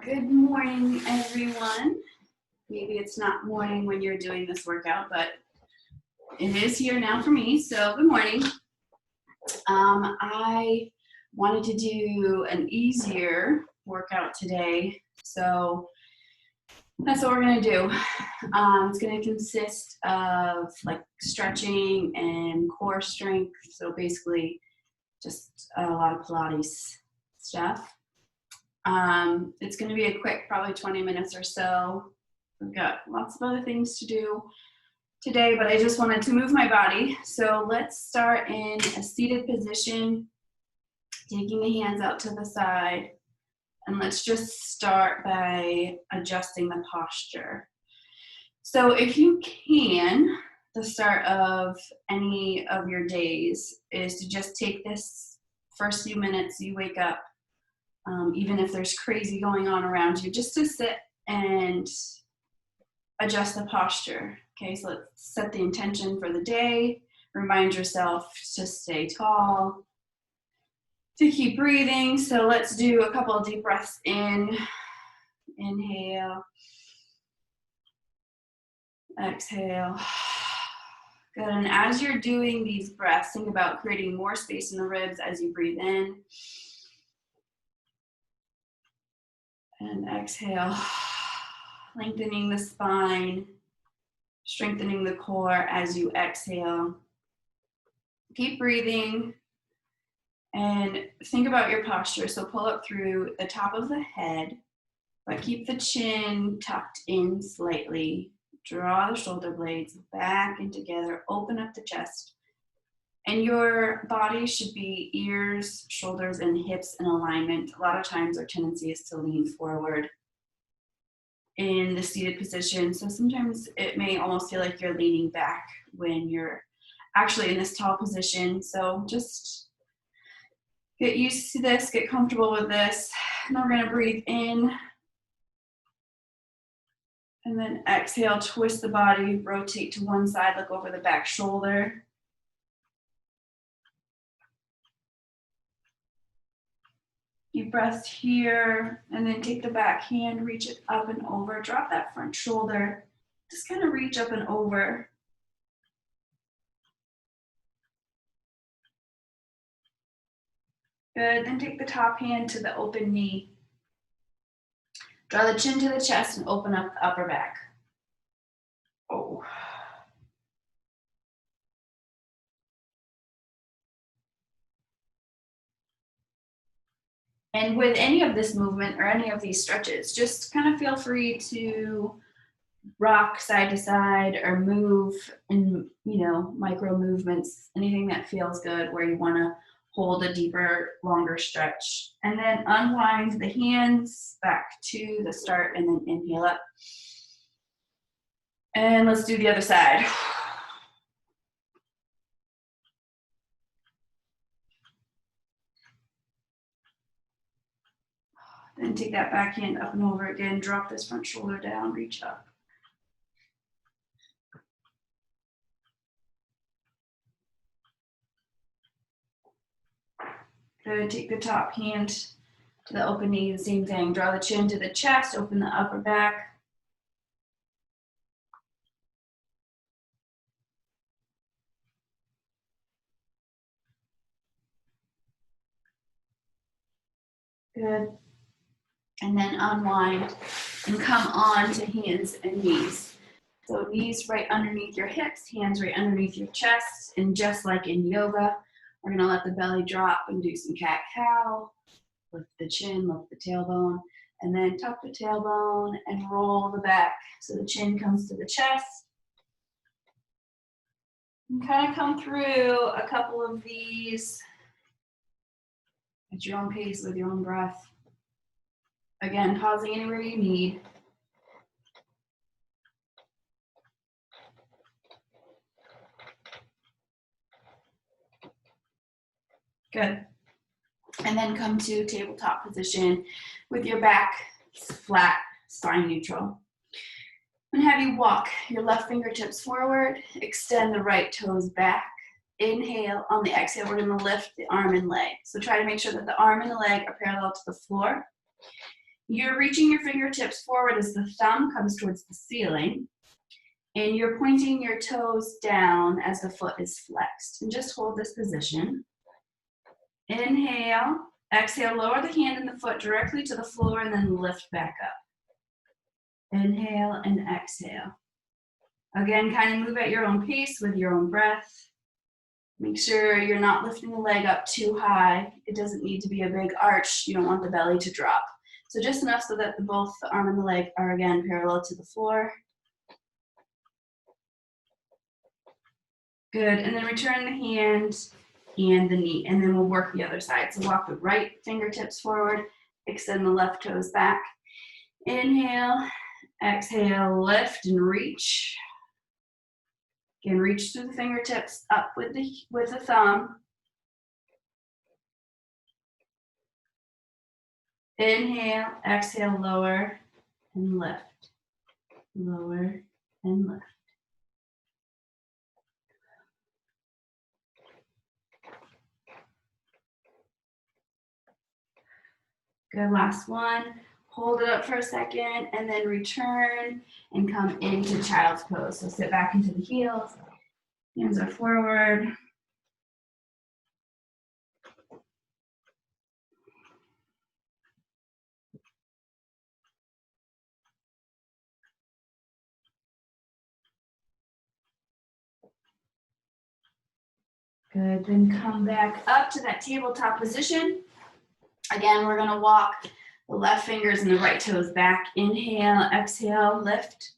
Good morning, everyone. Maybe it's not morning when you're doing this workout, but it is here now for me, so good morning. I wanted to do an easier workout today, so that's what we're gonna do. It's gonna consist of like stretching and core strength, so basically just a lot of Pilates stuff. It's going to be a quick, probably 20 minutes or so. We've got lots of other things to do today, but I just wanted to move my body. So let's start in a seated position, taking the hands out to the side. And let's just start by adjusting the posture. So if you can, the start of any of your days is to just take this first few minutes you wake up, even if there's crazy going on around you, just to sit and adjust the posture. Okay, so let's set the intention for the day. Remind yourself to stay tall, to keep breathing. So let's do a couple of deep breaths in. Inhale. Exhale. Good, and as you're doing these breaths, think about creating more space in the ribs as you breathe in. And exhale, lengthening the spine, strengthening the core as you exhale. Keep breathing and think about your posture. So pull up through the top of the head, but keep the chin tucked in slightly. Draw the shoulder blades back and together, open up the chest. And your body should be ears, shoulders, and hips in alignment. A lot of times our tendency is to lean forward in the seated position. So sometimes it may almost feel like you're leaning back when you're actually in this tall position. So just get used to this, get comfortable with this. And then we're gonna breathe in. And then exhale, twist the body, rotate to one side, look over the back shoulder. Deep breath here, and then take the back hand, reach it up and over, drop that front shoulder, just kind of reach up and over. Good, then take the top hand to the open knee. Draw the chin to the chest and open up the upper back. Oh. And with any of this movement or any of these stretches, just kind of feel free to rock side to side or move in, micro movements, anything that feels good where you want to hold a deeper, longer stretch. And then unwind the hands back to the start and then inhale up. And let's do the other side. Then take that back hand up and over again, drop this front shoulder down, reach up. Good, take the top hand to the open knee, the same thing. Draw the chin to the chest, open the upper back. Good. And then unwind and come on to hands and knees. So knees right underneath your hips, hands right underneath your chest, and just like in yoga, we're gonna let the belly drop and do some cat-cow. Lift the chin, lift the tailbone, and then tuck the tailbone and roll the back. So the chin comes to the chest. And kind of come through a couple of these at your own pace with your own breath. Again, pausing anywhere you need. Good. And then come to tabletop position with your back flat, spine neutral. And have you walk your left fingertips forward, extend the right toes back. Inhale, on the exhale, we're gonna lift the arm and leg. So try to make sure that the arm and the leg are parallel to the floor. You're reaching your fingertips forward as the thumb comes towards the ceiling, and you're pointing your toes down as the foot is flexed. And just hold this position. Inhale, exhale, lower the hand and the foot directly to the floor and then lift back up. Inhale and exhale. Again, kind of move at your own pace with your own breath. Make sure you're not lifting the leg up too high. It doesn't need to be a big arch. You don't want the belly to drop. So just enough so that both the arm and the leg are again parallel to the floor. Good, and then return the hand and the knee, and then we'll work the other side. So walk the right fingertips forward, extend the left toes back. Inhale, exhale, lift and reach. Again, reach through the fingertips up with the thumb. Inhale, exhale, lower and lift. Lower and lift. Good, last one. Hold it up for a second and then return and come into child's pose. So sit back into the heels, hands are forward. Good, then come back up to that tabletop position. Again, we're gonna walk the left fingers and the right toes back. Inhale, exhale, lift.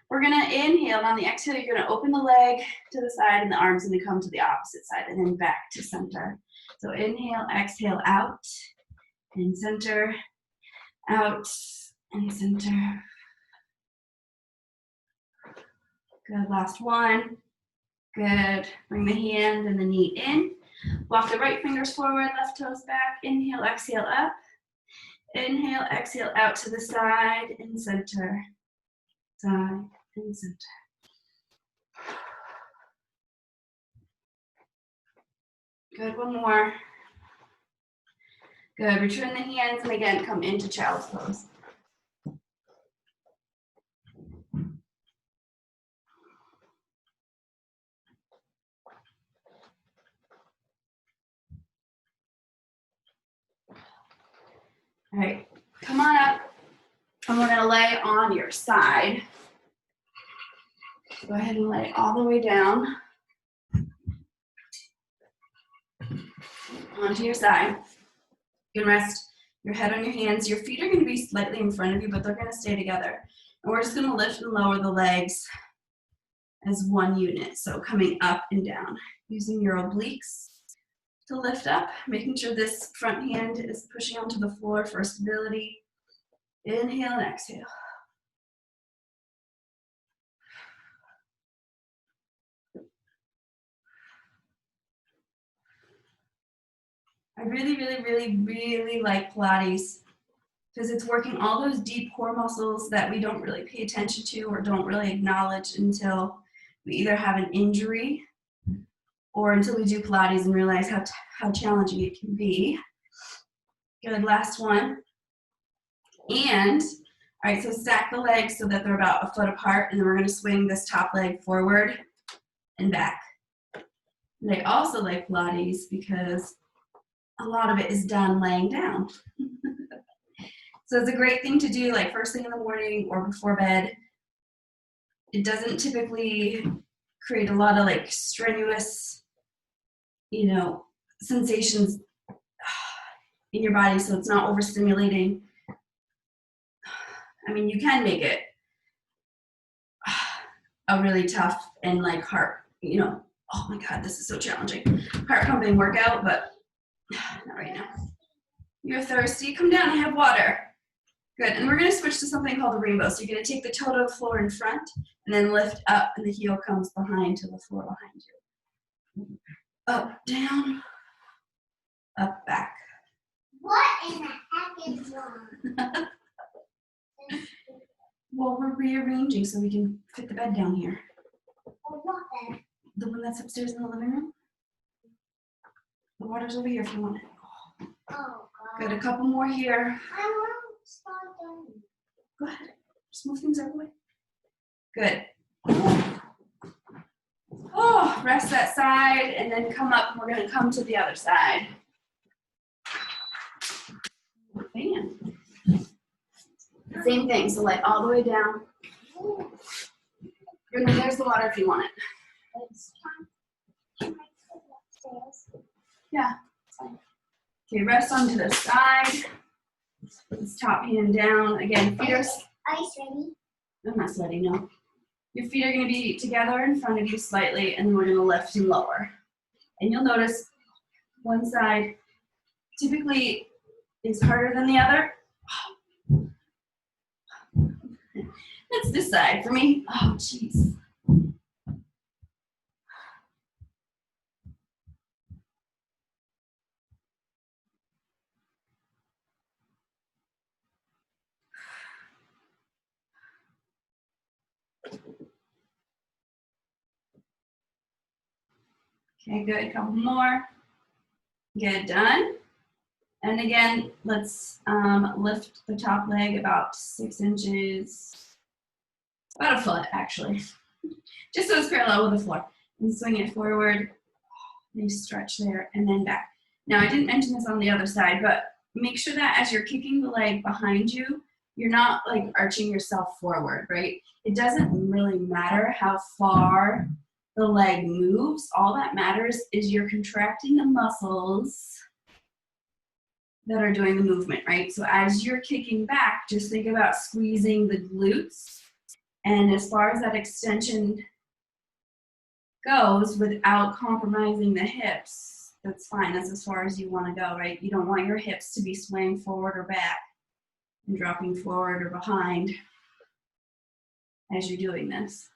We're gonna inhale, on the exhale, you're gonna open the leg to the side and the arm's gonna come to the opposite side and then back to center. So inhale, exhale, out and center, out and center. Good, last one. Good, bring the hand and the knee in. Walk the right fingers forward, left toes back. Inhale, exhale, up. Inhale, exhale, out to the side and center. Side and center. Good, one more. Good, return the hands and again come into child's pose. All right, come on up, and we're gonna lay on your side. Go ahead and lay all the way down onto your side. You can rest your head on your hands. Your feet are gonna be slightly in front of you, but they're gonna stay together. And we're just gonna lift and lower the legs as one unit. So coming up and down, using your obliques to lift up, making sure this front hand is pushing onto the floor for stability. Inhale and exhale. I really like Pilates because it's working all those deep core muscles that we don't really pay attention to or don't really acknowledge until we either have an injury or until we do Pilates and realize how challenging it can be. Good, last one. And, all right, so stack the legs so that they're about a foot apart, and then we're gonna swing this top leg forward and back. And I also like Pilates because a lot of it is done laying down. So it's a great thing to do like first thing in the morning or before bed. It doesn't typically create a lot of like strenuous, sensations in your body, so it's not overstimulating. I mean, you can make it a really tough and like heart, oh my God, this is so challenging. Heart pumping workout, but not right now. You're thirsty, come down and have water. Good, and we're gonna switch to something called a rainbow. So you're gonna take the toe to the floor in front and then lift up and the heel comes behind to the floor behind you. Up, down, up, back. What in the heck is wrong? Well, we're rearranging so we can fit the bed down here. Or what then? The one that's upstairs in the living room. The water's over here if you want it. Oh, God. Good, a couple more here. I want to start Go ahead. Just move things out of the way. Good. Oh, rest that side and then come up. We're going to come to the other side. Fan. Same thing. So like all the way down. And then there's the water if you want it. Yeah, it's fine. Okay, rest onto the side. Let's top hand down. Again, feet are. Are you ready? I'm not sweating, no. Your feet are going to be together in front of you slightly, and then we're going to lift and lower. And you'll notice one side typically is harder than the other. That's this side for me. Oh, jeez. Okay, good. Couple more. Good, done. And again, let's lift the top leg about 6 inches, about a foot actually, just so it's parallel with the floor. And swing it forward, nice stretch there, and then back. Now, I didn't mention this on the other side, but make sure that as you're kicking the leg behind you, you're not like arching yourself forward, right? It doesn't really matter how far the leg moves. All that matters is you're contracting the muscles that are doing the movement, right? So as you're kicking back, just think about squeezing the glutes. And as far as that extension goes without compromising the hips, that's fine. That's as far as you want to go, right? You don't want your hips to be swaying forward or back and dropping forward or behind as you're doing this.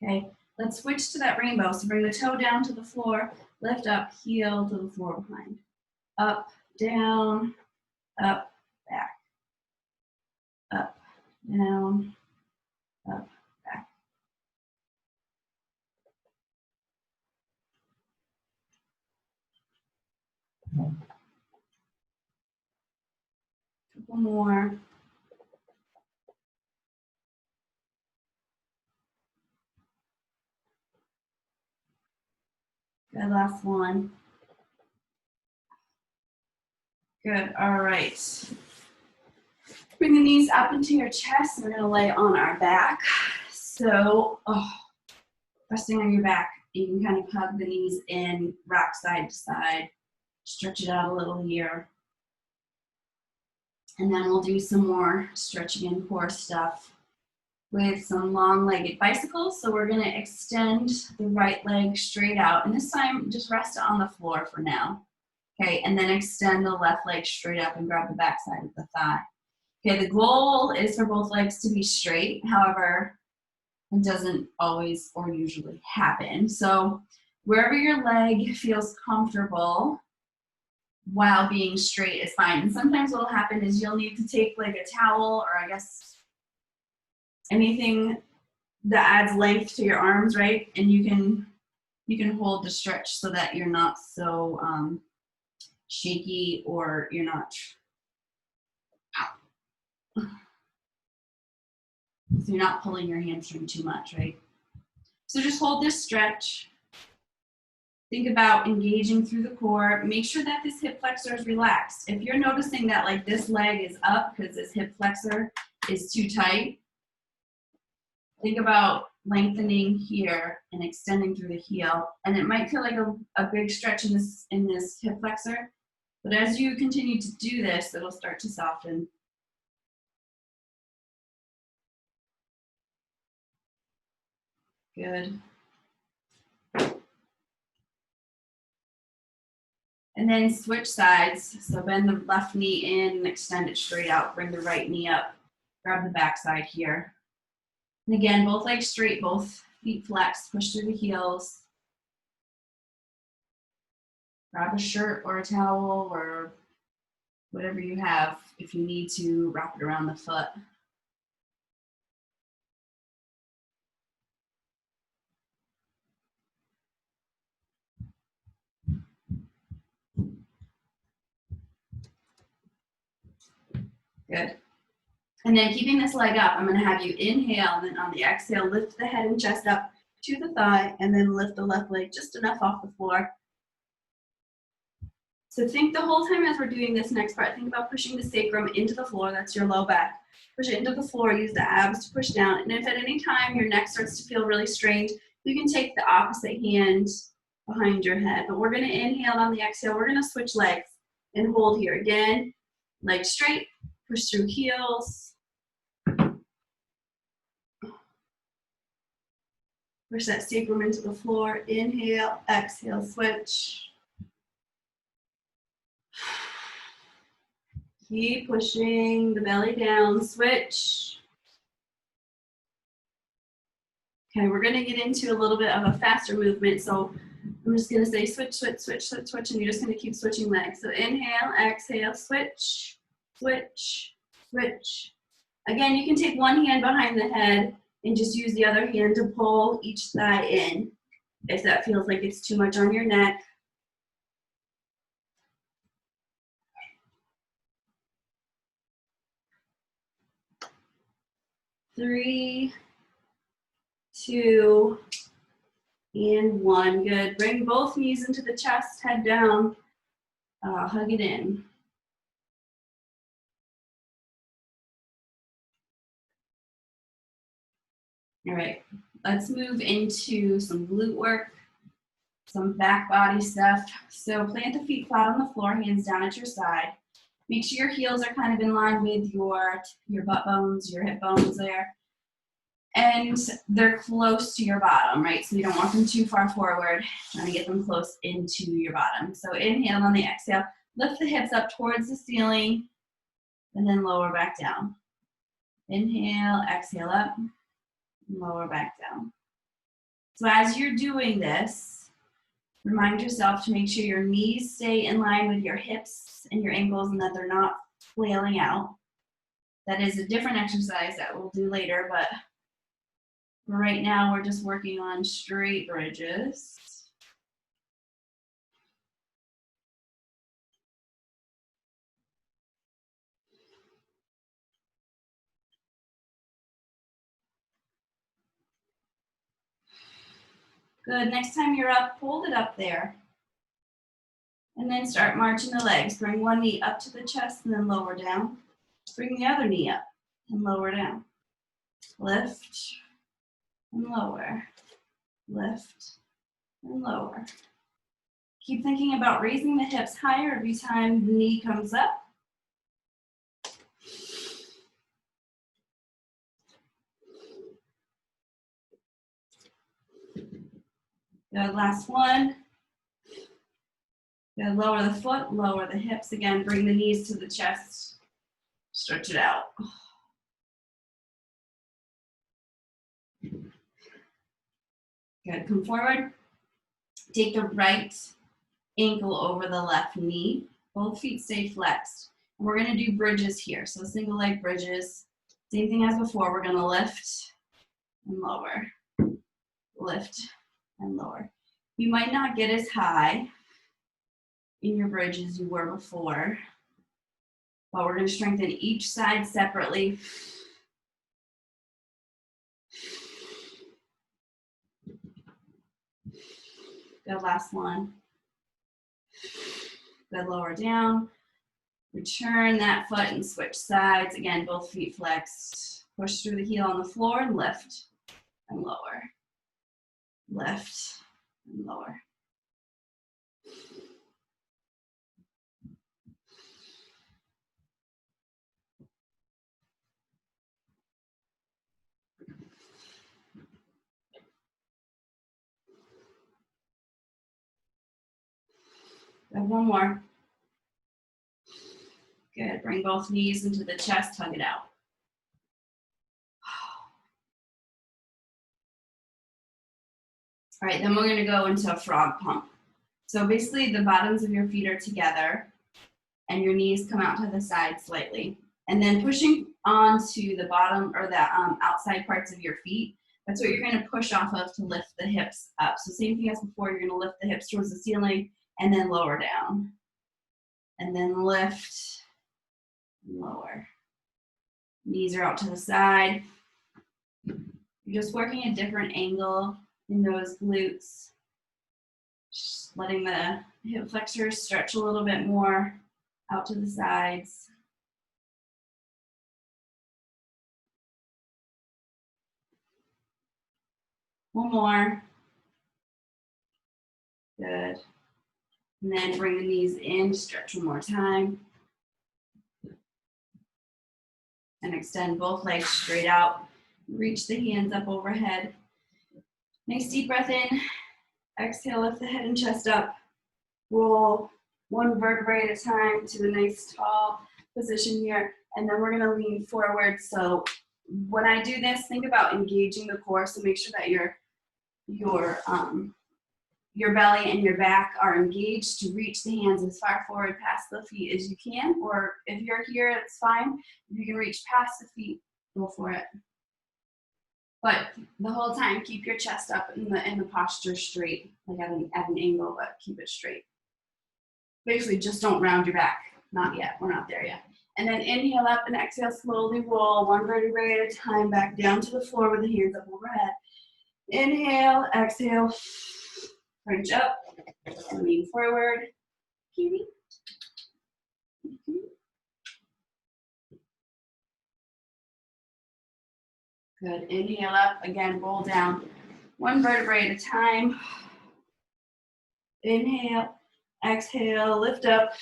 Okay, let's switch to that rainbow. So bring the toe down to the floor, lift up, heel to the floor behind. Up, down, up, back. Up, down, up, back. Couple more. Good, last one. Good, all right. Bring the knees up into your chest. We're gonna lay on our back. So, resting on your back, you can kind of hug the knees in, rock side to side, stretch it out a little here. And then we'll do some more stretching and core stuff with some long-legged bicycles. So we're gonna extend the right leg straight out. And this time, just rest it on the floor for now. Okay, and then extend the left leg straight up and grab the back side of the thigh. Okay, the goal is for both legs to be straight. However, it doesn't always or usually happen. So wherever your leg feels comfortable while being straight is fine. And sometimes what will happen is you'll need to take like a towel, or I guess anything that adds length to your arms, right? And you can hold the stretch so that you're not so shaky, or you're not, so you're not pulling your hamstring too much, right? So just hold this stretch. Think about engaging through the core. Make sure that this hip flexor is relaxed. If you're noticing that like this leg is up because this hip flexor is too tight, think about lengthening here and extending through the heel. And it might feel like a big stretch in this hip flexor, but as you continue to do this, it'll start to soften. Good. And then switch sides. So bend the left knee in and extend it straight out. Bring the right knee up. Grab the back side here. And again, both legs straight, both feet flexed. Push through the heels. Grab a shirt or a towel or whatever you have if you need to wrap it around the foot. Good. And then keeping this leg up, I'm going to have you inhale, and then on the exhale, lift the head and chest up to the thigh, and then lift the left leg just enough off the floor. So think the whole time as we're doing this next part, think about pushing the sacrum into the floor. That's your low back. Push it into the floor, use the abs to push down. And if at any time your neck starts to feel really strained, you can take the opposite hand behind your head. But we're going to inhale, on the exhale, we're going to switch legs and hold here. Again, legs straight, push through heels. Push that sacrum into the floor. Inhale, exhale, switch. Keep pushing the belly down, switch. Okay, we're gonna get into a little bit of a faster movement. So I'm just gonna say switch, switch, switch, switch, switch, and you're just gonna keep switching legs. So inhale, exhale, switch, switch, switch. Again, you can take one hand behind the head and just use the other hand to pull each thigh in if that feels like it's too much on your neck. Three, 2, and 1. Good. Bring both knees into the chest, head down, hug it in. All right, let's move into some glute work, some back body stuff. So plant the feet flat on the floor, hands down at your side. Make sure your heels are kind of in line with your butt bones, your hip bones there. And they're close to your bottom, right? So you don't want them too far forward. Trying to get them close into your bottom. So inhale, on the exhale, lift the hips up towards the ceiling, and then lower back down. Inhale, exhale up, lower back down. So as you're doing this, remind yourself to make sure your knees stay in line with your hips and your ankles and that they're not flailing out. That is a different exercise that we'll do later, but right now we're just working on straight bridges. Good, next time you're up, hold it up there. And then start marching the legs. Bring one knee up to the chest and then lower down. Bring the other knee up and lower down. Lift and lower. Lift and lower. Keep thinking about raising the hips higher every time the knee comes up. Good, last one. Good, lower the foot, lower the hips. Again, bring the knees to the chest. Stretch it out. Good, come forward. Take the right ankle over the left knee. Both feet stay flexed. And we're gonna do bridges here. So single leg bridges. Same thing as before, we're gonna lift and lower. Lift and lower. You might not get as high in your bridge as you were before, but we're gonna strengthen each side separately. Good, last one. Good, lower down. Return that foot and switch sides. Again, both feet flexed. Push through the heel on the floor and lift and lower. Lift and lower. Good, one more. Good, bring both knees into the chest, hug it out. All right, then we're gonna go into a frog pump. So basically the bottoms of your feet are together and your knees come out to the side slightly. And then pushing onto the bottom or the outside parts of your feet, that's what you're gonna push off of to lift the hips up. So same thing as before, you're gonna lift the hips towards the ceiling and then lower down. And then lift and lower. Knees are out to the side. You're just working a different angle in those glutes. Just letting the hip flexors stretch a little bit more out to the sides. One more. Good. And then bring the knees in, stretch one more time. And extend both legs straight out. Reach the hands up overhead. Nice deep breath in. Exhale, lift the head and chest up. Roll one vertebrae at a time to a nice tall position here. And then we're gonna lean forward. So when I do this, think about engaging the core. So make sure that your belly and your back are engaged to reach the hands as far forward past the feet as you can. Or if you're here, it's fine. If you can reach past the feet, go for it. But the whole time, keep your chest up and the posture straight, like at an angle, but keep it straight. Basically, just don't round your back. Not yet. We're not there yet. And then inhale up and exhale, slowly roll one vertebrae at a time back down to the floor with the hands up overhead. Inhale, exhale, crunch up, and lean forward. Kiwi. Good. Inhale up. Again, roll down one vertebrae at a time. Inhale, exhale, lift up.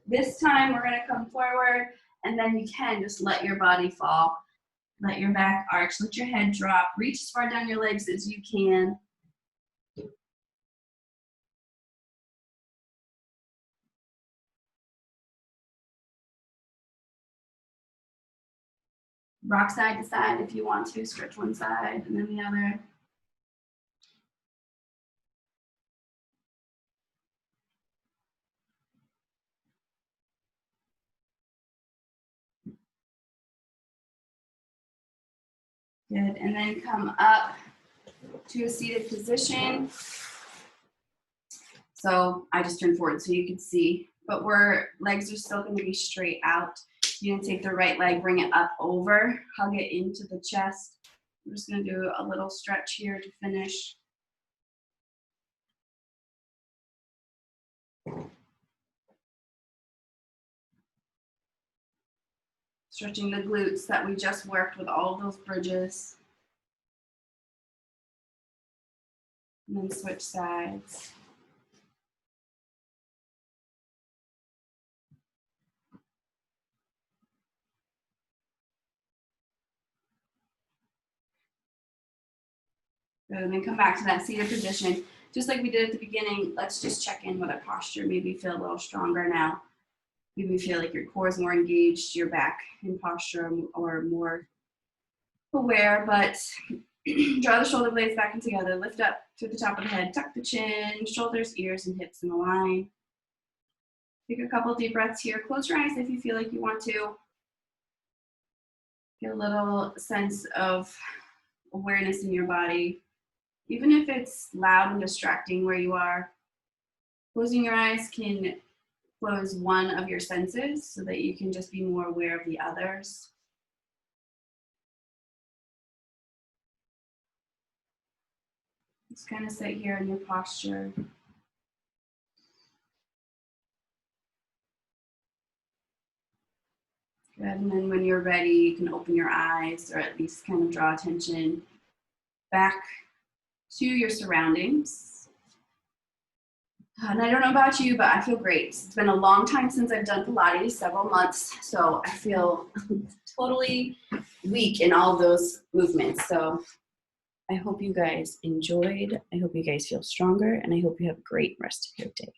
This time we're going to come forward, and then you can just let your body fall. Let your back arch, let your head drop. Reach as far down your legs as you can. Rock side to side if you want to. Stretch one side and then the other. Good, and then come up to a seated position. So I just turned forward so you can see, but legs are still going to be straight out. You're going to take the right leg, bring it up over, hug it into the chest. I'm just going to do a little stretch here to finish. Stretching the glutes that we just worked with all of those bridges. And then switch sides. Good, and then come back to that seated position. Just like we did at the beginning, let's just check in with our posture. Maybe feel a little stronger now. Maybe feel like your core is more engaged, your back in posture or more aware, but draw the shoulder blades back and together. Lift up to the top of the head, tuck the chin, shoulders, ears, and hips in a line. Take a couple deep breaths here. Close your eyes if you feel like you want to. Get a little sense of awareness in your body. Even if it's loud and distracting where you are, closing your eyes can close one of your senses so that you can just be more aware of the others. Just kind of sit here in your posture. Good, and then when you're ready, you can open your eyes or at least kind of draw attention back to your surroundings. And I don't know about you, but I feel great. It's been a long time since I've done Pilates, several months, so I feel totally weak in all those movements. So I hope you guys enjoyed. I hope you guys feel stronger, and I hope you have a great rest of your day.